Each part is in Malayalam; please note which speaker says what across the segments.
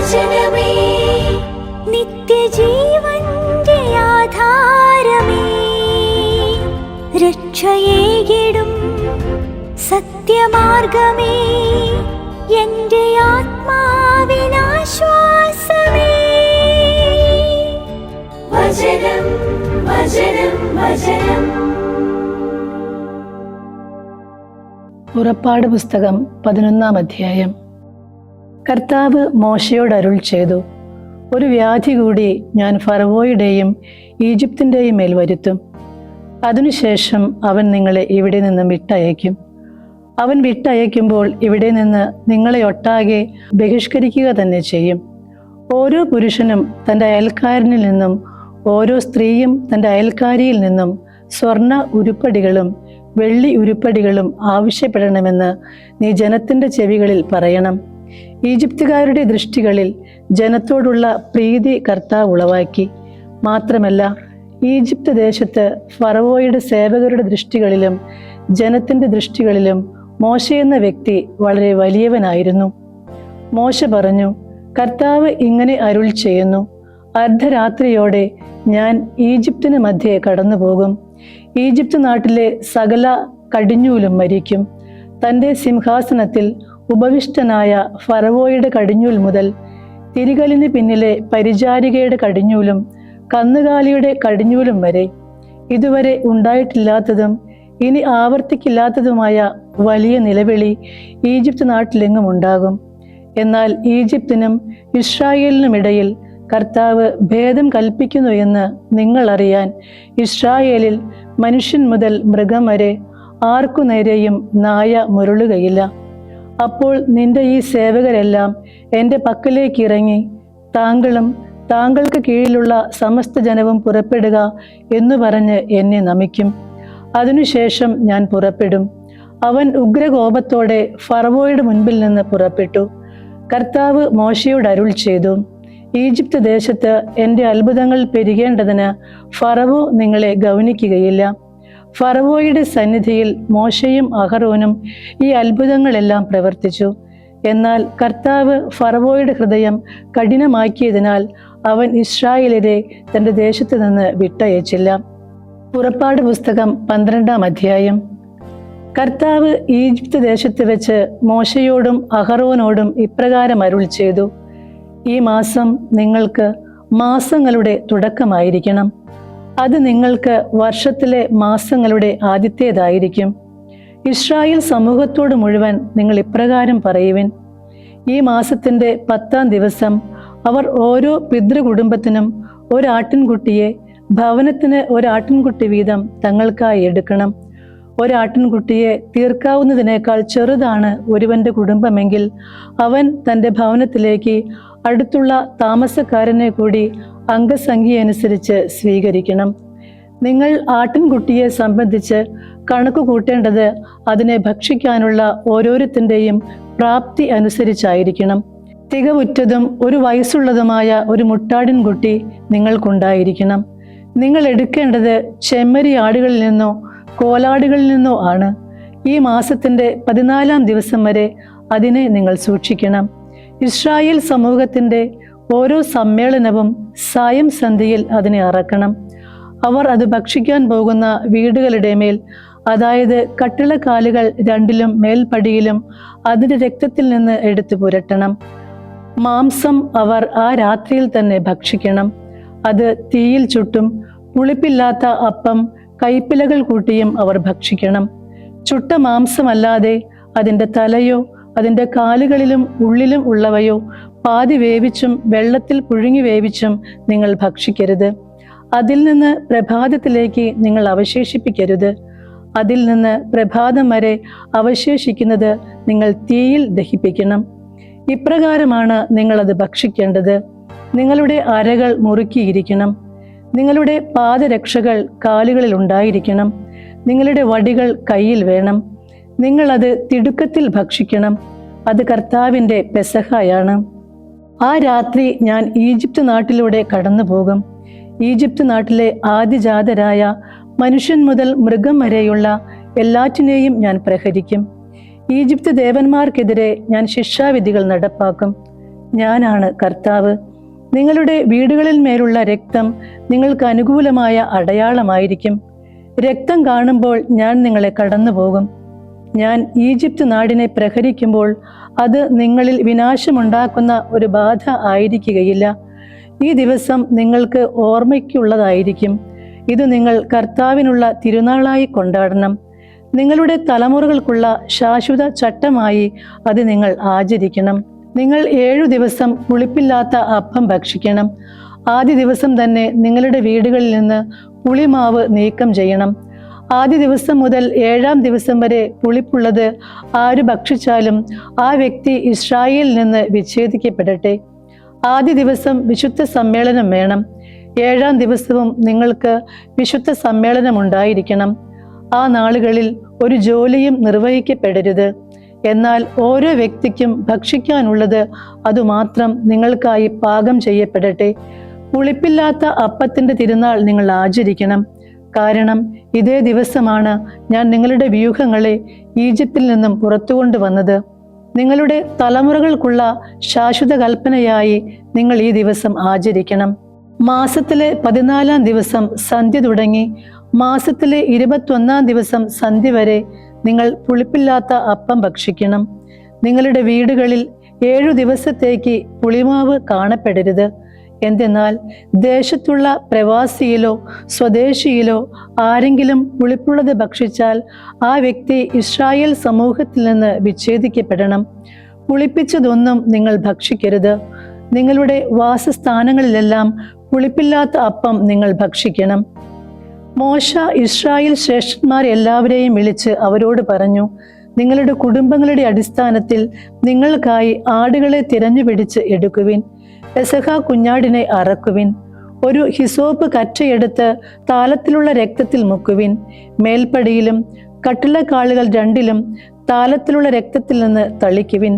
Speaker 1: വചനമേ നിത്യജീവന്റെ ആധാരമേ, രക്ഷയേകിടും സത്യമാർഗമേ, എന്റെ ആത്മാവിനാശ്വാസമേ. വചനം വചനം വചനം.
Speaker 2: പുറപ്പാട് പുസ്തകം 11-ാം അധ്യായം. കർത്താവ് മോശയോട് അരുൾ ചെയ്തു, ഒരു വ്യാധി കൂടി ഞാൻ ഫറവോയുടെയും ഈജിപ്തിൻ്റെയും മേൽ വരുത്തും. അതിനുശേഷം അവൻ നിങ്ങളെ ഇവിടെ നിന്ന് വിട്ടയക്കും. അവൻ വിട്ടയക്കുമ്പോൾ ഇവിടെ നിന്ന് നിങ്ങളെ ഒട്ടാകെ ബഹിഷ്കരിക്കുക തന്നെ ചെയ്യും. ഓരോ പുരുഷനും തൻ്റെ അയൽക്കാരനിൽ നിന്നും ഓരോ സ്ത്രീയും തൻ്റെ അയൽക്കാരിയിൽ നിന്നും സ്വർണ്ണ ഉരുപ്പടികളും വെള്ളി ഉരുപ്പടികളും ആവശ്യപ്പെടണമെന്ന് നീ ജനത്തിൻ്റെ ചെവികളിൽ പറയണം. ഈജിപ്തുകാരുടെ ദൃഷ്ടികളിൽ ജനത്തോടുള്ള പ്രീതി കർത്താവ് ഉളവാക്കി. മാത്രമല്ല, ഈജിപ്ത് ദേശത്ത് ഫറവോയുടെ സേവകരുടെ ദൃഷ്ടികളിലും ജനത്തിൻ്റെ ദൃഷ്ടികളിലും മോശ എന്ന വ്യക്തി വളരെ വലിയവനായിരുന്നു. മോശ പറഞ്ഞു, കർത്താവ് ഇങ്ങനെ അരുൾ ചെയ്യുന്നു, അർദ്ധരാത്രിയോടെ ഞാൻ ഈജിപ്തിന് മധ്യേ കടന്നു പോകും. ഈജിപ്ത് നാട്ടിലെ സകല കടിഞ്ഞൂലും മരിക്കും. തൻ്റെ സിംഹാസനത്തിൽ ഉപവിഷ്ടനായ ഫറവോയുടെ കടിഞ്ഞൂൽ മുതൽ തിരികലിന് പിന്നിലെ പരിചാരികയുടെ കടിഞ്ഞൂലും കന്നുകാലിയുടെ കടിഞ്ഞൂലും വരെ ഇതുവരെ ഉണ്ടായിട്ടില്ലാത്തതും ഇനി ആവർത്തിക്കില്ലാത്തതുമായ വലിയ നിലവിളി ഈജിപ്ത് നാട്ടിലെങ്ങും ഉണ്ടാകും. എന്നാൽ ഈജിപ്തിനും ഇസ്രായേലിനുമിടയിൽ കർത്താവ് ഭേദം കൽപ്പിക്കുന്നു എന്ന് നിങ്ങൾ അറിയാൻ ഇസ്രായേലിൽ മനുഷ്യൻ മുതൽ മൃഗം വരെ ആർക്കു നേരെയും നായ മുരളുകയില്ല. അപ്പോൾ നിന്റെ ഈ സേവകരെല്ലാം എൻ്റെ പക്കലേക്ക് ഇറങ്ങി, താങ്കളും താങ്കൾക്ക് കീഴിലുള്ള സമസ്ത ജനവും പുറപ്പെടുക എന്നു പറഞ്ഞ് എന്നെ നമിക്കും. അതിനുശേഷം ഞാൻ പുറപ്പെടും. അവൻ ഉഗ്രകോപത്തോടെ ഫറവോയുടെ മുൻപിൽ നിന്ന് പുറപ്പെട്ടു. കർത്താവ് മോശയോട് അരുൾ ചെയ്തു, ഈജിപ്ത് ദേശത്ത് എൻ്റെ അത്ഭുതങ്ങൾ പെരുകേണ്ടതിന് ഫറവോ നിങ്ങളെ ഗൗനിക്കുകയില്ല. ഫറവോയുടെ സന്നിധിയിൽ മോശയും അഹറോനും ഈ അത്ഭുതങ്ങളെല്ലാം പ്രവർത്തിച്ചു. എന്നാൽ കർത്താവ് ഫറവോയുടെ ഹൃദയം കഠിനമാക്കിയതിനാൽ അവൻ ഇസ്രായേലരെ തൻ്റെ ദേശത്ത് നിന്ന് വിട്ടയച്ചില്ല. പുറപ്പാട് പുസ്തകം 12-ാം അധ്യായം. കർത്താവ് ഈജിപ്ത് ദേശത്ത് വെച്ച് മോശയോടും അഹറോനോടും ഇപ്രകാരം അരുൾ ചെയ്തു, ഈ മാസം നിങ്ങൾക്ക് മാസങ്ങളുടെ തുടക്കമായിരിക്കണം. അത് നിങ്ങൾക്ക് വർഷത്തിലെ മാസങ്ങളുടെ ആദ്യത്തേതായിരിക്കും. ഇസ്രായേൽ സമൂഹത്തോട് മുഴുവൻ നിങ്ങൾ ഇപ്രകാരം പറയുവിൻ, ഈ മാസത്തിൻ്റെ 10-ാം ദിവസം അവർ ഓരോ പിതൃകുടുംബത്തിനും ഒരാട്ടിൻകുട്ടിയെ, ഭവനത്തിന് ഒരാട്ടിൻകുട്ടി വീതം തങ്ങൾക്കായി എടുക്കണം. ഒരാട്ടിൻകുട്ടിയെ തീർക്കാവുന്നതിനേക്കാൾ ചെറുതാണ് ഒരുവന്റെ കുടുംബമെങ്കിൽ അവൻ തൻ്റെ ഭവനത്തിലേക്ക് അടുത്തുള്ള താമസക്കാരനെ കൂടി അംഗസംഖ്യ അനുസരിച്ച് സ്വീകരിക്കണം. നിങ്ങൾ ആട്ടിൻകുട്ടിയെ സംബന്ധിച്ച് കണക്ക് കൂട്ടേണ്ടത് അതിനെ ഭക്ഷിക്കാനുള്ള ഓരോരുത്തൻ്റെയും പ്രാപ്തി അനുസരിച്ചായിരിക്കണം. തികവുറ്റതും ഒരു വയസ്സുള്ളതുമായ ഒരു മുട്ടാടിൻകുട്ടി നിങ്ങൾക്കുണ്ടായിരിക്കണം. നിങ്ങൾ എടുക്കേണ്ടത് ചെമ്മരി ആടുകളിൽ നിന്നോ കോലാടുകളിൽ നിന്നോ ആണ്. ഈ മാസത്തിൻ്റെ 14-ാം ദിവസം വരെ അതിനെ നിങ്ങൾ സൂക്ഷിക്കണം. ഇസ്രായേൽ സമൂഹത്തിൻ്റെ ഓരോ സമ്മേളനവും സായം സന്ധ്യയിൽ അതിനെ അറക്കണം. അവർ അത് ഭക്ഷിക്കാൻ പോകുന്ന വീടുകളുടെ മേൽ, അതായത് കട്ടിളക്കാലുകൾ രണ്ടിലും മേൽപ്പടിയിലും അതിൻ്റെ രക്തത്തിൽ നിന്ന് എടുത്തു പുരട്ടണം. മാംസം അവർ ആ രാത്രിയിൽ തന്നെ ഭക്ഷിക്കണം. അത് തീയിൽ ചുട്ടും പുളിപ്പില്ലാത്ത അപ്പം കൈപ്പിലകൾ കൂട്ടിയും അവർ ഭക്ഷിക്കണം. ചുട്ട മാംസമല്ലാതെ അതിൻ്റെ തലയോ അതിൻ്റെ കാലുകളിലും ഉള്ളിലും ഉള്ളവയോ പാതി വേവിച്ചും വെള്ളത്തിൽ പുഴുങ്ങി വേവിച്ചും നിങ്ങൾ ഭക്ഷിക്കരുത്. അതിൽ നിന്ന് പ്രഭാതത്തിലേക്ക് നിങ്ങൾ അവശേഷിപ്പിക്കരുത്. അതിൽ നിന്ന് പ്രഭാതം വരെ അവശേഷിക്കുന്നത് നിങ്ങൾ തീയിൽ ദഹിപ്പിക്കണം. ഇപ്രകാരമാണ് നിങ്ങളത് ഭക്ഷിക്കേണ്ടത്. നിങ്ങളുടെ അരകൾ മുറുക്കിയിരിക്കണം. നിങ്ങളുടെ പാദരക്ഷകൾ കാലുകളിൽ ഉണ്ടായിരിക്കണം. നിങ്ങളുടെ വടികൾ കയ്യിൽ വേണം. നിങ്ങളത് തിടുക്കത്തിൽ ഭക്ഷിക്കണം. അത് കർത്താവിൻ്റെ പെസഹയാണ്. ആ രാത്രി ഞാൻ ഈജിപ്ത് നാട്ടിലൂടെ കടന്നു പോകും. ഈജിപ്ത് നാട്ടിലെ ആദിജാതരായ മനുഷ്യൻ മുതൽ മൃഗം വരെയുള്ള എല്ലാറ്റിനെയും ഞാൻ പ്രഹരിക്കും. ഈജിപ്ത് ദേവന്മാർക്കെതിരെ ഞാൻ ശിക്ഷാവിധികൾ നടപ്പാക്കും. ഞാനാണ് കർത്താവ്. നിങ്ങളുടെ വീടുകളിൽ മേലുള്ള രക്തം നിങ്ങൾക്ക് അനുകൂലമായ അടയാളമായിരിക്കും. രക്തം കാണുമ്പോൾ ഞാൻ നിങ്ങളെ കടന്നുപോകും. ഞാൻ ഈജിപ്ത് നാടിനെ പ്രഹരിക്കുമ്പോൾ അത് നിങ്ങളിൽ വിനാശമുണ്ടാക്കുന്ന ഒരു ബാധ ആയിരിക്കുകയില്ല. ഈ ദിവസം നിങ്ങൾക്ക് ഓർമ്മയ്ക്കുള്ളതായിരിക്കും. ഇത് നിങ്ങൾ കർത്താവിനുള്ള തിരുനാളായി കൊണ്ടാടണം. നിങ്ങളുടെ തലമുറകൾക്കുള്ള ശാശ്വത ചട്ടമായി അത് നിങ്ങൾ ആചരിക്കണം. നിങ്ങൾ 7 ദിവസം പുളിപ്പില്ലാത്ത അപ്പം ഭക്ഷിക്കണം. ആദ്യ ദിവസം തന്നെ നിങ്ങളുടെ വീടുകളിൽ നിന്ന് പുളിമാവ് നീക്കം ചെയ്യണം. ആദ്യ ദിവസം മുതൽ 7-ാം ദിവസം വരെ പുളിപ്പുള്ളത് ആര് ഭക്ഷിച്ചാലും ആ വ്യക്തി ഇസ്രായേലിൽ നിന്ന് വിച്ഛേദിക്കപ്പെടട്ടെ. ആദ്യ ദിവസം വിശുദ്ധ സമ്മേളനം വേണം. 7-ാം ദിവസവും നിങ്ങൾക്ക് വിശുദ്ധ സമ്മേളനം ഉണ്ടായിരിക്കണം. ആ നാളുകളിൽ ഒരു ജോലിയും നിർവഹിക്കപ്പെടരുത്. എന്നാൽ ഓരോ വ്യക്തിക്കും ഭക്ഷിക്കാനുള്ളത് അതുമാത്രം നിങ്ങൾക്കായി പാകം ചെയ്യപ്പെടട്ടെ. പുളിപ്പില്ലാത്ത അപ്പത്തിന്റെ തിരുനാൾ നിങ്ങൾ ആചരിക്കണം. കാരണം ഇതേ ദിവസമാണ് ഞാൻ നിങ്ങളുടെ വ്യൂഹങ്ങളെ ഈജിപ്തിൽ നിന്നും പുറത്തു കൊണ്ടുവന്നത്. നിങ്ങളുടെ തലമുറകൾക്കുള്ള ശാശ്വത കൽപ്പനയായി നിങ്ങൾ ഈ ദിവസം ആചരിക്കണം. മാസത്തിലെ 14-ാം ദിവസം സന്ധ്യ തുടങ്ങി മാസത്തിലെ 21-ാം ദിവസം സന്ധ്യ വരെ നിങ്ങൾ പുളിപ്പില്ലാത്ത അപ്പം ഭക്ഷിക്കണം. നിങ്ങളുടെ വീടുകളിൽ 7 ദിവസത്തേക്ക് പുളിമാവ് കാണപ്പെടരുത്. എന്തെന്നാൽ ദേശത്തുള്ള പ്രവാസിയിലോ സ്വദേശിയിലോ ആരെങ്കിലും പുളിപ്പുള്ളത് ഭക്ഷിച്ചാൽ ആ വ്യക്തി ഇസ്രായേൽ സമൂഹത്തിൽ നിന്ന് വിച്ഛേദിക്കപ്പെടണം. പുളിപ്പിച്ചതൊന്നും നിങ്ങൾ ഭക്ഷിക്കരുത്. നിങ്ങളുടെ വാസസ്ഥാനങ്ങളിലെല്ലാം പുളിപ്പില്ലാത്ത അപ്പം നിങ്ങൾ ഭക്ഷിക്കണം. മോശ ഇസ്രായേൽ ശ്രേഷ്ഠന്മാരെല്ലാവരെയും വിളിച്ച് അവരോട് പറഞ്ഞു, നിങ്ങളുടെ കുടുംബങ്ങളുടെ അടിസ്ഥാനത്തിൽ നിങ്ങൾക്കായി ആടുകളെ തിരഞ്ഞുപിടിച്ച് എടുക്കുവിൻ. പെസഹ കുഞ്ഞാടിനെ അറക്കുവിൻ. ഒരു ഹിസോപ്പ് കറ്റയെടുത്ത് താലത്തിലുള്ള രക്തത്തിൽ മുക്കുവിൻ. മേൽപ്പടിയിലും കട്ടിളക്കാളുകൾ 2-ലും താലത്തിലുള്ള രക്തത്തിൽ നിന്ന് തളിക്കുവിൻ.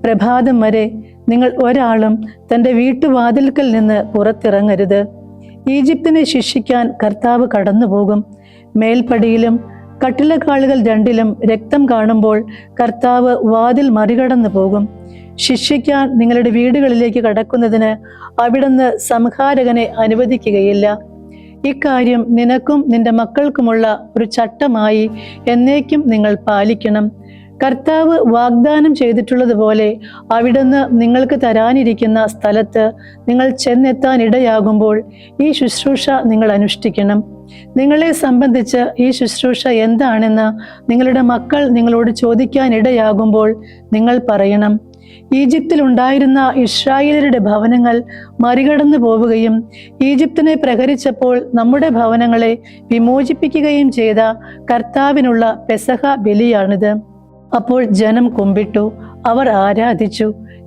Speaker 2: പ്രഭാതം വരെ നിങ്ങൾ ഒരാളും തൻ്റെ വീട്ടുവാതിൽക്കൽ നിന്ന് പുറത്തിറങ്ങരുത്. ഈജിപ്തിനെ ശിക്ഷിക്കാൻ കർത്താവ് കടന്നുപോകും. മേൽപ്പടിയിലും കട്ടിളക്കാളുകൾ 2-ലും രക്തം കാണുമ്പോൾ കർത്താവ് വാതിൽ മറികടന്നു പോകും. ശിക്ഷിക്കാൻ നിങ്ങളുടെ വീടുകളിലേക്ക് കടക്കുന്നതിന് അവിടുന്ന് സംഹാരകനെ അനുവദിക്കുകയില്ല. ഇക്കാര്യം നിനക്കും നിന്റെ മക്കൾക്കുമുള്ള ഒരു ചട്ടമായി എന്നേക്കും നിങ്ങൾ പാലിക്കണം. കർത്താവ് വാഗ്ദാനം ചെയ്തിട്ടുള്ളതുപോലെ അവിടുന്ന് നിങ്ങൾക്ക് തരാനിരിക്കുന്ന സ്ഥലത്ത് നിങ്ങൾ ചെന്നെത്താൻ ഇടയാകുമ്പോൾ ഈ ശുശ്രൂഷ നിങ്ങൾ അനുഷ്ഠിക്കണം. നിങ്ങളെ സംബന്ധിച്ച് ഈ ശുശ്രൂഷ എന്താണെന്ന് നിങ്ങളുടെ മക്കൾ നിങ്ങളോട് ചോദിക്കാൻ ഇടയാകുമ്പോൾ നിങ്ങൾ പറയണം, ഈജിപ്തിൽ ഉണ്ടായിരുന്ന ഇസ്രായേലരുടെ ഭവനങ്ങൾ മറികടന്നു പോവുകയും ഈജിപ്തിനെ പ്രഹരിച്ചപ്പോൾ നമ്മുടെ ഭവനങ്ങളെ വിമോചിപ്പിക്കുകയും ചെയ്ത കർത്താവിനുള്ള പെസഹ ബലിയാണിത്. അപ്പോൾ ജനം കുമ്പിട്ടു, അവർ ആരാധിച്ചു.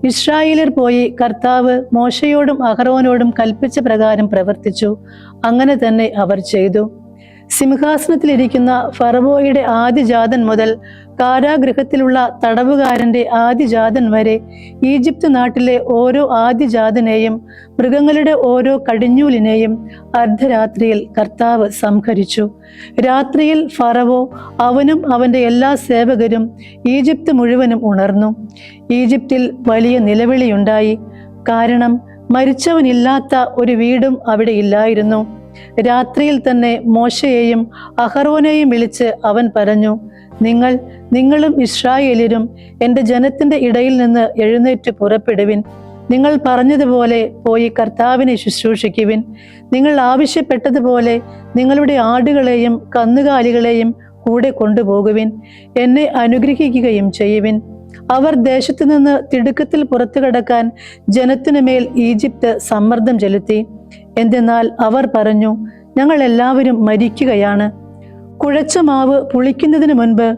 Speaker 2: ഇസ്രായേലർ പോയി കർത്താവ് മോശയോടും അഹറോനോടും കൽപ്പിച്ച പ്രകാരം പ്രവർത്തിച്ചു. അങ്ങനെ തന്നെ അവർ ചെയ്തു. സിംഹാസനത്തിലിരിക്കുന്ന ഫറവോയുടെ ആദിജാതൻ മുതൽ കാരാഗൃഹത്തിലുള്ള തടവുകാരന്റെ ആദിജാതൻ വരെ ഈജിപ്ത് നാട്ടിലെ ഓരോ ആദിജാതനെയും മൃഗങ്ങളുടെ ഓരോ കടിഞ്ഞൂലിനെയും അർദ്ധരാത്രിയിൽ കർത്താവ് സംഹരിച്ചു. രാത്രിയിൽ ഫറവോ അവനും അവന്റെ എല്ലാ സേവകരും ഈജിപ്ത് മുഴുവനും ഉണർന്നു. ഈജിപ്തിൽ വലിയ നിലവിളിയുണ്ടായി. കാരണം മരിച്ചവനില്ലാത്ത ഒരു വീടും അവിടെ ഇല്ലായിരുന്നു. രാത്രിയിൽ തന്നെ മോശയെയും അഹറോനെയും വിളിച്ച് അവൻ പറഞ്ഞു, നിങ്ങളും ഇസ്രായേലിലും എൻ്റെ ജനത്തിന്റെ ഇടയിൽ നിന്ന് എഴുന്നേറ്റ് പുറപ്പെടുവിൻ. നിങ്ങൾ പറഞ്ഞതുപോലെ പോയി കർത്താവിനെ ശുശ്രൂഷിക്കുവിൻ. നിങ്ങൾ ആവശ്യപ്പെട്ടതുപോലെ നിങ്ങളുടെ ആടുകളെയും കന്നുകാലികളെയും കൂടെ കൊണ്ടുപോകുവിൻ. എന്നെ അനുഗ്രഹിക്കുകയും ചെയ്യുവിൻ. അവർ ദേശത്തു നിന്ന് തിടുക്കത്തിൽ പുറത്തു കടക്കാൻ ജനത്തിനു മേൽ ഈജിപ്ത് സമ്മർദ്ദം ചെലുത്തി. എന്തെന്നാൽ അവർ പറഞ്ഞു, ഞങ്ങൾ എല്ലാവരും മരിക്കുകയാണ്. കുഴച്ച മാവ് പുളിക്കുന്നതിന് മുൻപ്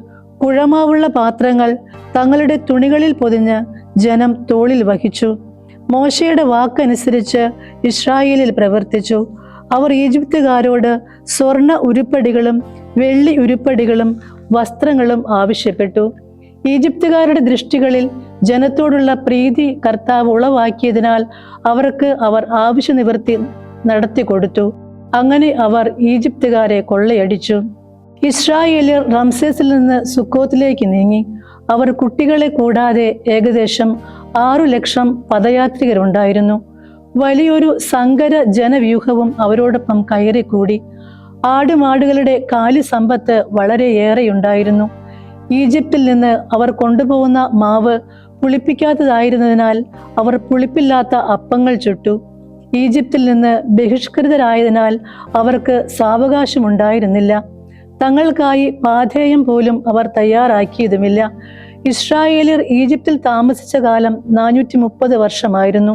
Speaker 2: കുഴമാവുള്ള പാത്രങ്ങൾ തങ്ങളുടെ തുണികളിൽ പൊതിഞ്ഞ് ജനം തോളിൽ വഹിച്ചു. മോശയുടെ വാക്കനുസരിച്ച് ഇസ്രായേലിൽ പ്രവർത്തിച്ചു. അവർ ഈജിപ്തുകാരോട് സ്വർണ്ണ ഉരുപ്പടികളും വെള്ളി ഉരുപ്പടികളും വസ്ത്രങ്ങളും ആവശ്യപ്പെട്ടു. ഈജിപ്തുകാരുടെ ദൃഷ്ടികളിൽ ജനത്തോടുള്ള പ്രീതി കർത്താവ് ഉളവാക്കിയതിനാൽ അവർക്ക് അവർ ആവശ്യ നിവൃത്തി നടത്തി കൊടുത്തു. അങ്ങനെ അവർ ഈജിപ്തുകാരെ കൊള്ളയടിച്ചു. ഇസ്രായേലിയർ റംസേസിൽ നിന്ന് സുക്കോത്തിലേക്ക് നീങ്ങി. അവർ കുട്ടികളെ കൂടാതെ ഏകദേശം 6 ലക്ഷം പദയാത്രികരുണ്ടായിരുന്നു. വലിയൊരു സങ്കര ജനവ്യൂഹവും അവരോടൊപ്പം കയറിക്കൂടി. ആടുമാടുകളുടെ കാലി സമ്പത്ത് വളരെയേറെയുണ്ടായിരുന്നു. ഈജിപ്തിൽ നിന്ന് അവർ കൊണ്ടുപോകുന്ന മാവ് പുളിപ്പിക്കാത്തതായിരുന്നതിനാൽ അവർ പുളിപ്പില്ലാത്ത അപ്പങ്ങൾ ചുട്ടു. ഈജിപ്തിൽ നിന്ന് ബഹിഷ്കൃതരായതിനാൽ അവർക്ക് സാവകാശമുണ്ടായിരുന്നില്ല. തങ്ങൾക്കായി പാഥേയം പോലും അവർ തയ്യാറാക്കിയതുമില്ല. ഇസ്രായേലിയർ ഈജിപ്തിൽ താമസിച്ച കാലം 430 വർഷമായിരുന്നു.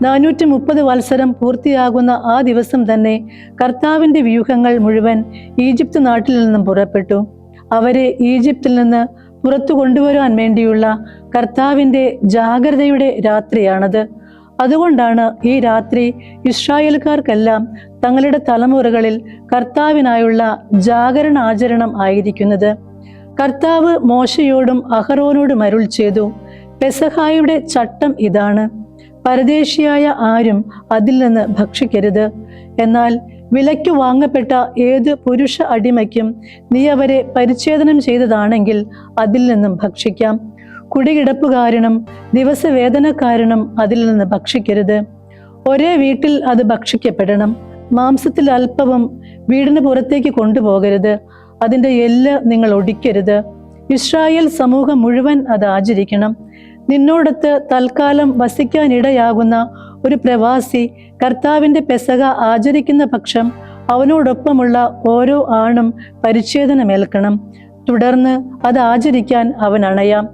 Speaker 2: 430 വത്സരം പൂർത്തിയാകുന്ന ആ ദിവസം തന്നെ കർത്താവിന്റെ വ്യൂഹങ്ങൾ മുഴുവൻ ഈജിപ്ത് നാട്ടിൽ നിന്നും പുറപ്പെട്ടു. അവരെ ഈജിപ്തിൽ നിന്ന് പുറത്തു കൊണ്ടുവരാൻ വേണ്ടിയുള്ള കർത്താവിന്റെ ജാഗ്രതയുടെ രാത്രിയാണത്. അതുകൊണ്ടാണ് ഈ രാത്രി ഇസ്രായേൽക്കാർക്കെല്ലാം തങ്ങളുടെ തലമുറകളിൽ കർത്താവിനായുള്ള ജാഗരണാചരണം ആയിരിക്കുന്നത്. കർത്താവ് മോശയോടും അഹറോനോടും അരുൾ ചെയ്തു, പെസഹായുടെ ചട്ടം ഇതാണ്: പരദേശിയായ ആരും അതിൽ നിന്ന് ഭക്ഷിക്കരുത്. എന്നാൽ വിലയ്ക്ക് വാങ്ങപ്പെട്ട ഏത് പുരുഷ അടിമയ്ക്കും നീ അവരെ പരിച്ഛേദനം ചെയ്തതാണെങ്കിൽ അതിൽ നിന്നും ഭക്ഷിക്കാം. കുടികിടപ്പുകാരനും ദിവസവേതനക്കാരനും അതിൽ നിന്ന് ഭക്ഷിക്കരുത്. ഒരേ വീട്ടിൽ അത് ഭക്ഷിക്കപ്പെടണം. മാംസത്തിൽ അല്പവും വീടിന് പുറത്തേക്ക് കൊണ്ടുപോകരുത്. അതിൻ്റെ എല്ല് നിങ്ങൾ ഒടിക്കരുത്. ഇസ്രായേൽ സമൂഹം മുഴുവൻ അത് ആചരിക്കണം. നിന്നോടൊത്ത് തൽക്കാലം വസിക്കാനിടയാകുന്ന ഒരു പ്രവാസി കർത്താവിന്റെ പെസഹ ആചരിക്കുന്ന പക്ഷം അവനോടൊപ്പമുള്ള ഓരോ ആണും പരിച്ഛേദനമേൽക്കണം. തുടർന്ന് അത് ആചരിക്കാൻ അവൻ അണയാം.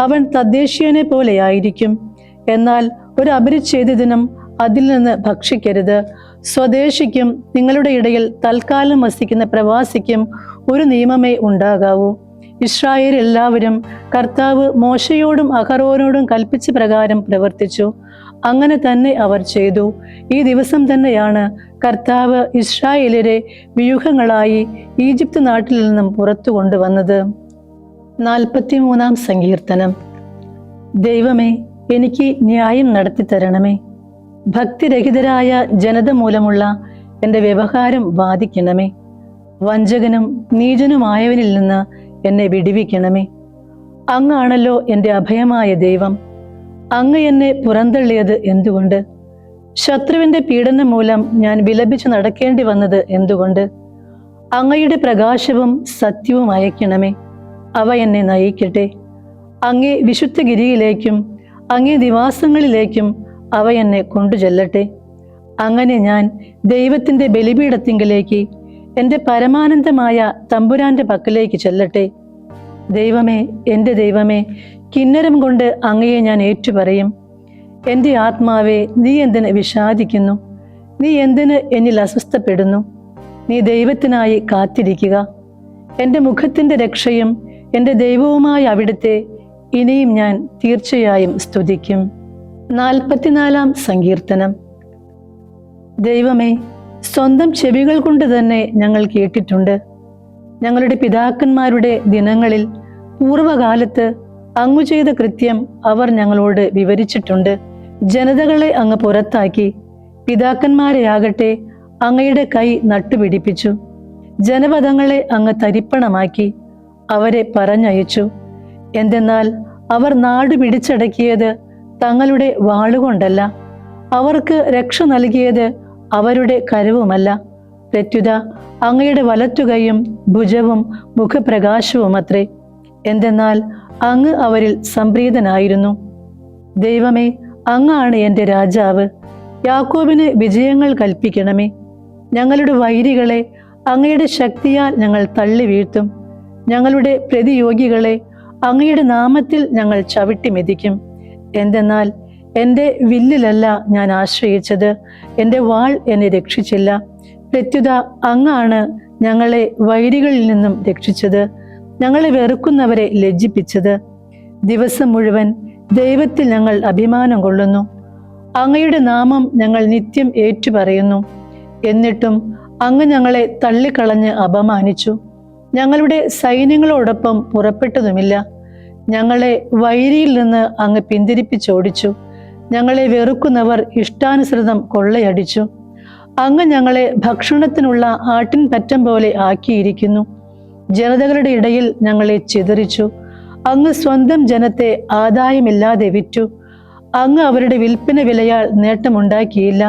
Speaker 2: അവൻ തദ്ദേശീയനെ പോലെയായിരിക്കും. എന്നാൽ ഒരു അപരിച്ഛേദിതനും അതിൽ നിന്ന് ഭക്ഷിക്കരുത്. സ്വദേശിക്കും നിങ്ങളുടെ ഇടയിൽ തൽക്കാലം വസിക്കുന്ന പ്രവാസിക്കും ഒരു നിയമമേ ഉണ്ടാകാവൂ. ഇസ്രായേൽ എല്ലാവരും കർത്താവ് മോശയോടും അഹറോനോടും കൽപ്പിച്ച പ്രകാരം പ്രവർത്തിച്ചു. അങ്ങനെ തന്നെ അവർ ചെയ്തു. ഈ ദിവസം തന്നെയാണ് കർത്താവ് ഇസ്രായേലിയരെ വ്യൂഹങ്ങളായി ഈജിപ്ത് നാട്ടിൽ നിന്നും പുറത്തു കൊണ്ടുവന്നത്. 43-ാം സങ്കീർത്തനം. ദൈവമേ, എനിക്ക് ന്യായം നടത്തി തരണമേ. ഭക്തിരഹിതരായ ജനത മൂലമുള്ള എൻ്റെ വ്യവഹാരം വാദിക്കണമേ. വഞ്ചകനും നീചനുമായവനിൽ നിന്ന് എന്നെ വിടുവിക്കണമേ. അങ്ങാണല്ലോ എൻ്റെ അഭയമായ ദൈവം. അങ്ങ് എന്നെ പുറന്തള്ളിയത് എന്തുകൊണ്ട്? ശത്രുവിന്റെ പീഡനം മൂലം ഞാൻ വിലപിച്ചു നടക്കേണ്ടി വന്നത് എന്തുകൊണ്ട്? അങ്ങയുടെ പ്രകാശവും സത്യവും അയക്കണമേ. അവ എന്നെ നയിക്കട്ടെ. അങ്ങേ വിശുദ്ധഗിരിയിലേക്കും അങ്ങേ നിവാസങ്ങളിലേക്കും അവ എന്നെ കൊണ്ടുചെല്ലട്ടെ. അങ്ങനെ ഞാൻ ദൈവത്തിൻ്റെ ബലിപീഠത്തിങ്കിലേക്ക്, എൻ്റെ പരമാനന്ദമായ തമ്പുരാന്റെ പക്കലേക്ക് ചെല്ലട്ടെ. ദൈവമേ, എൻ്റെ ദൈവമേ, കിന്നരം കൊണ്ട് അങ്ങയെ ഞാൻ ഏറ്റുപറയും. എൻ്റെ ആത്മാവേ, നീ എന്തിന് വിഷാദിക്കുന്നു? നീ എന്തിന് എന്നിൽ അസ്വസ്ഥപ്പെടുന്നു? നീ ദൈവത്തിനായി കാത്തിരിക്കുക. എൻ്റെ മുഖത്തിൻ്റെ രക്ഷയും എൻ്റെ ദൈവവുമായ അവിടുത്തെ ഇനിയും ഞാൻ തീർച്ചയായും സ്തുതിക്കും. 44-ാം സങ്കീർത്തനം. ദൈവമേ, സ്വന്തം ചെവികൾ കൊണ്ട് തന്നെ ഞങ്ങൾ കേട്ടിട്ടുണ്ട്. ഞങ്ങളുടെ പിതാക്കന്മാരുടെ ദിനങ്ങളിൽ പൂർവകാലത്ത് അങ്ങു ചെയ്ത കൃത്യം അവർ ഞങ്ങളോട് വിവരിച്ചിട്ടുണ്ട്. ജനതകളെ അങ്ങ് പുറത്താക്കി, പിതാക്കന്മാരെയാകട്ടെ അങ്ങയുടെ കൈ നട്ടുപിടിപ്പിച്ചു. ജനപദങ്ങളെ അങ്ങ് തരിപ്പണമാക്കി, അവരെ പറഞ്ഞയച്ചു. എന്തെന്നാൽ അവർ നാട് പിടിച്ചടക്കിയത് തങ്ങളുടെ വാളുകൊണ്ടല്ല, അവർക്ക് രക്ഷ നൽകിയത് അവരുടെ കരവുമല്ല. പ്രത്യുത അങ്ങയുടെ വലത്തുകൈയും ഭുജവും മുഖപ്രകാശവും അത്രേ. എന്തെന്നാൽ അങ്ങ് അവരിൽ സംപ്രീതനായിരുന്നു. ദൈവമേ, അങ്ങാണ് എൻ്റെ രാജാവ്. യാക്കോബിന് വിജയങ്ങൾ കൽപ്പിക്കണമേ. ഞങ്ങളുടെ വൈരികളെ അങ്ങയുടെ ശക്തിയാൽ ഞങ്ങൾ തള്ളി വീഴ്ത്തും. ഞങ്ങളുടെ പ്രതിയോഗികളെ അങ്ങയുടെ നാമത്തിൽ ഞങ്ങൾ ചവിട്ടി മെതിക്കും. എന്തെന്നാൽ എൻ്റെ വില്ലിലല്ല ഞാൻ ആശ്രയിച്ചത്, എൻ്റെ വാൾ എന്നെ രക്ഷിച്ചില്ല. പ്രത്യുത അങ്ങാണ് ഞങ്ങളെ വൈരികളിൽ നിന്നും രക്ഷിച്ചത്, ഞങ്ങളെ വെറുക്കുന്നവരെ ലജ്ജിപ്പിച്ചത്. ദിവസം മുഴുവൻ ദൈവത്തിൽ ഞങ്ങൾ അഭിമാനം കൊള്ളുന്നു. അങ്ങയുടെ നാമം ഞങ്ങൾ നിത്യം ഏറ്റുപറയുന്നു. എന്നിട്ടും അങ്ങ് ഞങ്ങളെ തള്ളിക്കളഞ്ഞ് അപമാനിച്ചു. ഞങ്ങളുടെ സൈന്യങ്ങളോടൊപ്പം പുറപ്പെട്ടതുമില്ല. ഞങ്ങളെ വൈരിയിൽ നിന്ന് അങ്ങ് പിന്തിരിപ്പിച്ചോടിച്ചു. ഞങ്ങളെ വെറുക്കുന്നവർ ഇഷ്ടാനുസൃതം കൊള്ളയടിച്ചു. അങ്ങ് ഞങ്ങളെ ഭക്ഷണത്തിനുള്ള ആട്ടിൻ പറ്റം പോലെ ആക്കിയിരിക്കുന്നു. ജനതകളുടെ ഇടയിൽ ഞങ്ങളെ ചിതറിച്ചു. അങ്ങ് സ്വന്തം ജനത്തെ ആദായമില്ലാതെ വിറ്റു. അങ്ങ് അവരുടെ വിൽപ്പന വിലയാൽ നേട്ടമുണ്ടാക്കിയില്ല.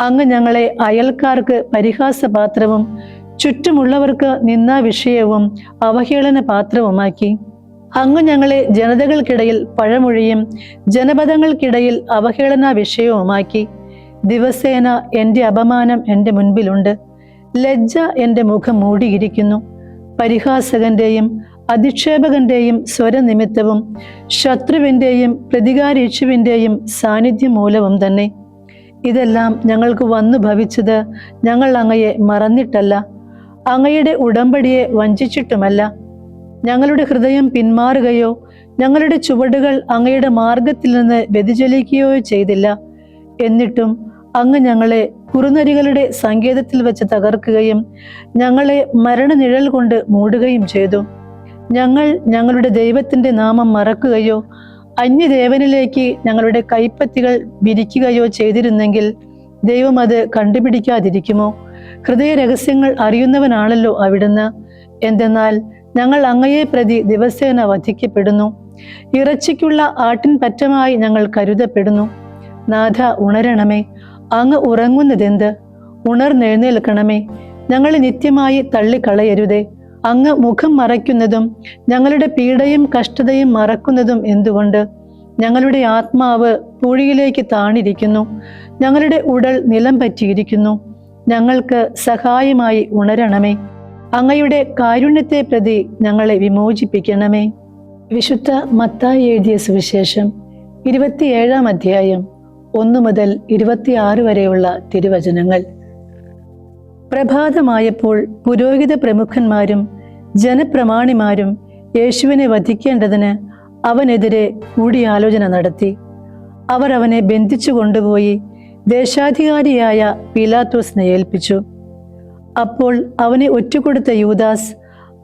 Speaker 2: അങ്ങ് ഞങ്ങളെ അയൽക്കാർക്ക് പരിഹാസപാത്രവും ചുറ്റുമുള്ളവർക്ക് നിന്ദാവിഷയവും അവഹേളന പാത്രവുമാക്കി. അങ്ങ് ഞങ്ങളെ ജനതകൾക്കിടയിൽ പഴമൊഴിയും ജനപദങ്ങൾക്കിടയിൽ അവഹേളന വിഷയവുമാക്കി. ദിവസേന എൻ്റെ അപമാനം എൻ്റെ മുൻപിലുണ്ട്. ലജ്ജ എൻ്റെ മുഖം മൂടിയിരിക്കുന്നു. പരിഹാസകന്റെയും അധിക്ഷേപകന്റെയും സ്വരനിമിത്തവും ശത്രുവിൻ്റെയും പ്രതികാരീക്ഷുവിൻ്റെയും സാന്നിധ്യം മൂലവും തന്നെ. ഇതെല്ലാം ഞങ്ങൾക്ക് വന്നു ഭവിച്ചത് ഞങ്ങൾ അങ്ങയെ മറന്നിട്ടല്ല, അങ്ങയുടെ ഉടമ്പടിയെ വഞ്ചിച്ചിട്ടുമല്ല. ഞങ്ങളുടെ ഹൃദയം പിന്മാറുകയോ ഞങ്ങളുടെ ചുവടുകൾ അങ്ങയുടെ മാർഗത്തിൽ നിന്ന് വ്യതിചലിക്കുകയോ ചെയ്തില്ല. എന്നിട്ടും അങ്ങ് ഞങ്ങളെ കുറുനരികളുടെ സങ്കേതത്തിൽ വെച്ച് തകർക്കുകയും ഞങ്ങളെ മരണനിഴൽ കൊണ്ട് മൂടുകയും ചെയ്തു. ഞങ്ങൾ ഞങ്ങളുടെ ദൈവത്തിന്റെ നാമം മറക്കുകയോ അന്യദേവനിലേക്ക് ഞങ്ങളുടെ കൈപ്പത്തികൾ വിരിക്കുകയോ ചെയ്തിരുന്നെങ്കിൽ ദൈവം അത് കണ്ടുപിടിക്കാതിരിക്കുമോ? ഹൃദയ രഹസ്യങ്ങൾ അറിയുന്നവനാണല്ലോ അവിടുന്ന്. എന്തെന്നാൽ ഞങ്ങൾ അങ്ങയെ പ്രതി ദിവസേന വധിക്കപ്പെടുന്നു. ഇറച്ചിക്കുള്ള ആട്ടിൻ പറ്റമായി ഞങ്ങൾ കരുതപ്പെടുന്നു. നാഥ, ഉണരണമേ. അങ്ങ് ഉറങ്ങുന്നതെന്ത്? ഉണർന്നെഴുന്നേൽക്കണമേ. ഞങ്ങളെ നിത്യമായി തള്ളിക്കളയരുതേ. അങ്ങ് മുഖം മറയ്ക്കുന്നതും ഞങ്ങളുടെ പീഡയും കഷ്ടതയും മറക്കുന്നതും എന്തുകൊണ്ട്? ഞങ്ങളുടെ ആത്മാവ് പൂഴിയിലേക്ക് താണിരിക്കുന്നു. ഞങ്ങളുടെ ഉടൽ നിലം പറ്റിയിരിക്കുന്നു. ഞങ്ങൾക്ക് സഹായമായി ഉണരണമേ. അങ്ങയുടെ കാരുണ്യത്തെ പ്രതി ഞങ്ങളെ വിമോചിപ്പിക്കണമേ. വിശുദ്ധ മത്തായി എഴുതിയ സുവിശേഷം 27-ാം അധ്യായം 1 മുതൽ 26 വരെയുള്ള തിരുവചനങ്ങൾ. പ്രഭാതമായപ്പോൾ പുരോഹിത പ്രമുഖന്മാരും ജനപ്രമാണിമാരും യേശുവിനെ വധിക്കേണ്ടതിന് അവനെതിരെ കൂടിയാലോചന നടത്തി. അവർ അവനെ ബന്ധിച്ചു കൊണ്ടുപോയി ദേശാധികാരിയായ പീലാത്തോസിനെ ഏൽപ്പിച്ചു. അപ്പോൾ അവനെ ഒറ്റുകൊടുത്ത യൂദാസ്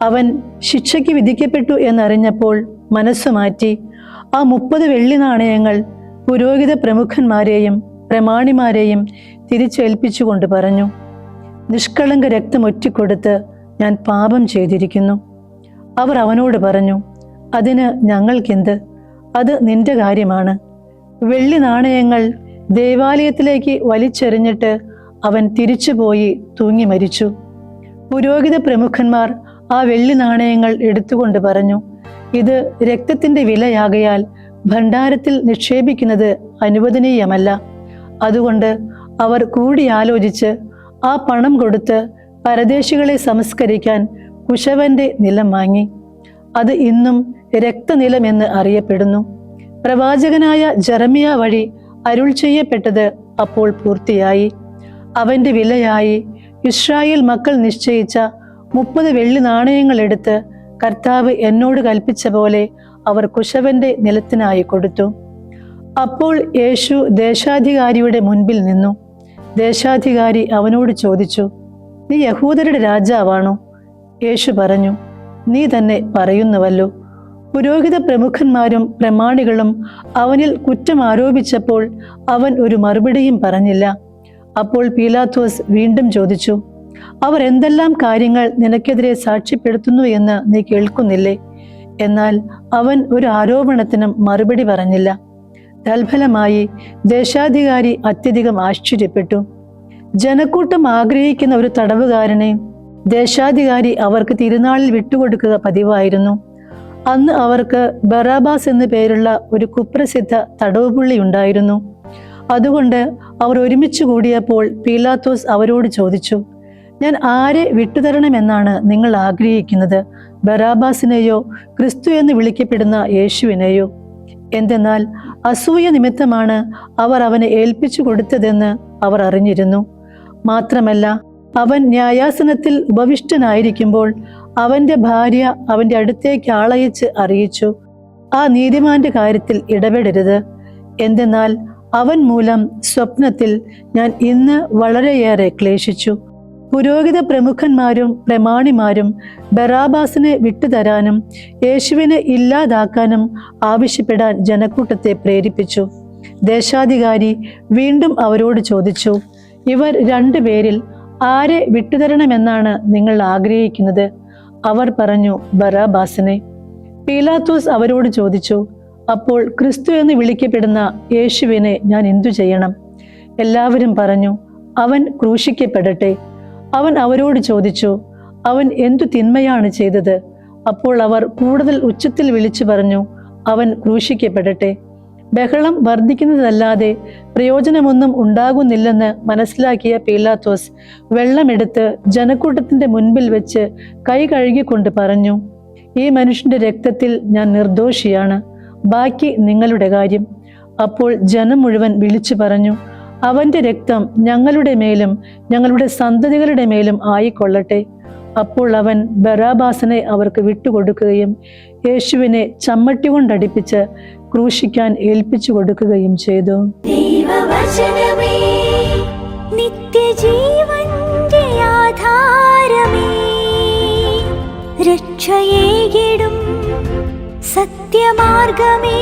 Speaker 2: അവൻ ശിക്ഷയ്ക്ക് വിധിക്കപ്പെട്ടു എന്നറിഞ്ഞപ്പോൾ മനസ്സുമാറ്റി ആ 30 വെള്ളി നാണയങ്ങൾ പുരോഹിത പ്രമുഖന്മാരെയും പ്രമാണിമാരെയും തിരിച്ചേൽപ്പിച്ചുകൊണ്ട് പറഞ്ഞു, നിഷ്കളങ്ക രക്തം ഒറ്റിക്കൊടുത്ത് ഞാൻ പാപം ചെയ്തിരിക്കുന്നു. അവർ അവനോട് പറഞ്ഞു, അതിന് ഞങ്ങൾക്കെന്ത്? അത് നിന്റെ കാര്യമാണ്. വെള്ളി നാണയങ്ങൾ ദേവാലയത്തിലേക്ക് വലിച്ചെറിഞ്ഞിട്ട് അവൻ തിരിച്ചുപോയി തൂങ്ങി മരിച്ചു. പുരോഹിത പ്രമുഖന്മാർ ആ വെള്ളി നാണയങ്ങൾ എടുത്തുകൊണ്ട് പറഞ്ഞു, ഇത് രക്തത്തിന്റെ വിലയാകയാൽ ഭണ്ഡാരത്തിൽ നിക്ഷേപിക്കുന്നത് അനുവദനീയമല്ല. അതുകൊണ്ട് അവർ കൂടിയാലോചിച്ച് ആ പണം കൊടുത്ത് പരദേശികളെ സംസ്കരിക്കാൻ കുശവന്റെ നിലം വാങ്ങി. അത് ഇന്നും രക്തനിലമെന്ന് അറിയപ്പെടുന്നു. പ്രവാചകനായ ജെറമിയ വഴി അരുൾ ചെയ്യപ്പെട്ടത് അപ്പോൾ പൂർത്തിയായി. അവന്റെ വിലയായി ഇസ്രായേൽ മക്കൾ നിശ്ചയിച്ച 30 വെള്ളി നാണയങ്ങൾ എടുത്ത് കർത്താവ് എന്നോട് കൽപ്പിച്ച പോലെ അവർ കുശവന്റെ നിലത്തിനായി കൊടുത്തു. അപ്പോൾ യേശു ദേശാധികാരിയുടെ മുൻപിൽ നിന്നു. ദേശാധികാരി അവനോട് ചോദിച്ചു, നീ യഹൂദരുടെ രാജാവാണോ? യേശു പറഞ്ഞു, നീ തന്നെ പറയുന്നുവല്ലോ. പുരോഹിത പ്രമുഖന്മാരും പ്രമാണികളും അവനിൽ കുറ്റം ആരോപിച്ചപ്പോൾ അവൻ ഒരു മറുപടിയും പറഞ്ഞില്ല. അപ്പോൾ പീലാത്തോസ് വീണ്ടും ചോദിച്ചു, അവർ എന്തെല്ലാം കാര്യങ്ങൾ നിനക്കെതിരെ സാക്ഷ്യപ്പെടുത്തുന്നു എന്ന് നീ കേൾക്കുന്നില്ലേ? എന്നാൽ അവൻ ഒരു ആരോപണത്തിനും മറുപടി പറഞ്ഞില്ല. തൽഫലമായി ദേശാധികാരി അത്യധികം ആശ്ചര്യപ്പെട്ടു. ജനക്കൂട്ടം ആഗ്രഹിക്കുന്ന ഒരു തടവുകാരനെ ദേശാധികാരി അവർക്ക് തിരുനാളിൽ വിട്ടുകൊടുക്കുക പതിവായിരുന്നു. അന്ന് അവർക്ക് ബറാബാസ് എന്നു പേരുള്ള ഒരു കുപ്രസിദ്ധ തടവുപുള്ളി ഉണ്ടായിരുന്നു. അതുകൊണ്ട് അവർ ഒരുമിച്ച് കൂടിയപ്പോൾ പീലാത്തോസ് അവരോട് ചോദിച്ചു, ഞാൻ ആരെ വിട്ടുതരണമെന്നാണ് നിങ്ങൾ ആഗ്രഹിക്കുന്നത്? ബറാബാസിനെയോ ക്രിസ്തു എന്ന് വിളിക്കപ്പെടുന്ന യേശുവിനെയോ? എന്തെന്നാൽ അസൂയ നിമിത്തമാണ് അവർ അവനെ ഏൽപ്പിച്ചു കൊടുത്തതെന്ന് അവർ അറിഞ്ഞിരുന്നു. മാത്രമല്ല, അവൻ ന്യായാസനത്തിൽ ഉപവിഷ്ടനായിരിക്കുമ്പോൾ അവന്റെ ഭാര്യ അവന്റെ അടുത്തേക്ക് ആളയച്ച് അറിയിച്ചു, ആ നീതിമാന്റെ കാര്യത്തിൽ ഇടപെടരുത്. എന്തെന്നാൽ അവൻ മൂലം സ്വപ്നത്തിൽ ഞാൻ ഇന്ന് വളരെയേറെ ക്ലേശിച്ചു. പുരോഹിത പ്രമുഖന്മാരും പ്രമാണിമാരും ബറാബാസിനെ വിട്ടുതരാനും യേശുവിനെ ഇല്ലാതാക്കാനും ആവശ്യപ്പെടാൻ ജനക്കൂട്ടത്തെ പ്രേരിപ്പിച്ചു. ദേശാധികാരി വീണ്ടും അവരോട് ചോദിച്ചു, ഇവർ 2 പേരിൽ ആരെ വിട്ടുതരണമെന്നാണ് നിങ്ങൾ ആഗ്രഹിക്കുന്നത്? അവർ പറഞ്ഞു, ബറാബാസിനെ. പീലാത്തോസ് അവരോട് ചോദിച്ചു, അപ്പോൾ ക്രിസ്തു എന്ന് വിളിക്കപ്പെടുന്ന യേശുവിനെ ഞാൻ എന്തു ചെയ്യണം? എല്ലാവരും പറഞ്ഞു, അവൻ ക്രൂശിക്കപ്പെടട്ടെ. അവൻ അവരോട് ചോദിച്ചു, അവൻ എന്തു തിന്മയാണ് ചെയ്തത്? അപ്പോൾ അവർ കൂടുതൽ ഉച്ചത്തിൽ വിളിച്ചു പറഞ്ഞു, അവൻ ക്രൂശിക്കപ്പെടട്ടെ. ബഹളം വർദ്ധിക്കുന്നതല്ലാതെ പ്രയോജനമൊന്നും ഉണ്ടാകുന്നില്ലെന്ന് മനസ്സിലാക്കിയ പീലാത്തോസ് വെള്ളമെടുത്ത് ജനക്കൂട്ടത്തിന്റെ മുൻപിൽ വെച്ച് കൈ കഴുകിക്കൊണ്ട് പറഞ്ഞു, ഈ മനുഷ്യന്റെ രക്തത്തിൽ ഞാൻ നിർദോഷിയാണ്. ബാക്കി നിങ്ങളുടെ കാര്യം. അപ്പോൾ ജനം മുഴുവൻ വിളിച്ചു പറഞ്ഞു, അവന്റെ രക്തം ഞങ്ങളുടെ മേലും ഞങ്ങളുടെ സന്തതികളുടെ മേലും ആയിക്കൊള്ളട്ടെ. അപ്പോൾ അവൻ ബറാബാസിനെ അവർക്ക് വിട്ടുകൊടുക്കുകയും യേശുവിനെ ചമ്മട്ടി കൊണ്ടടിപ്പിച്ച് ക്രൂശിക്കാൻ ഏൽപ്പിച്ചു കൊടുക്കുകയും ചെയ്തു.
Speaker 1: ദൈവവചനമേ, നിത്യജീവന്റെ ആധാരമേ, രക്ഷയേകിടും സത്യമാർഗമേ.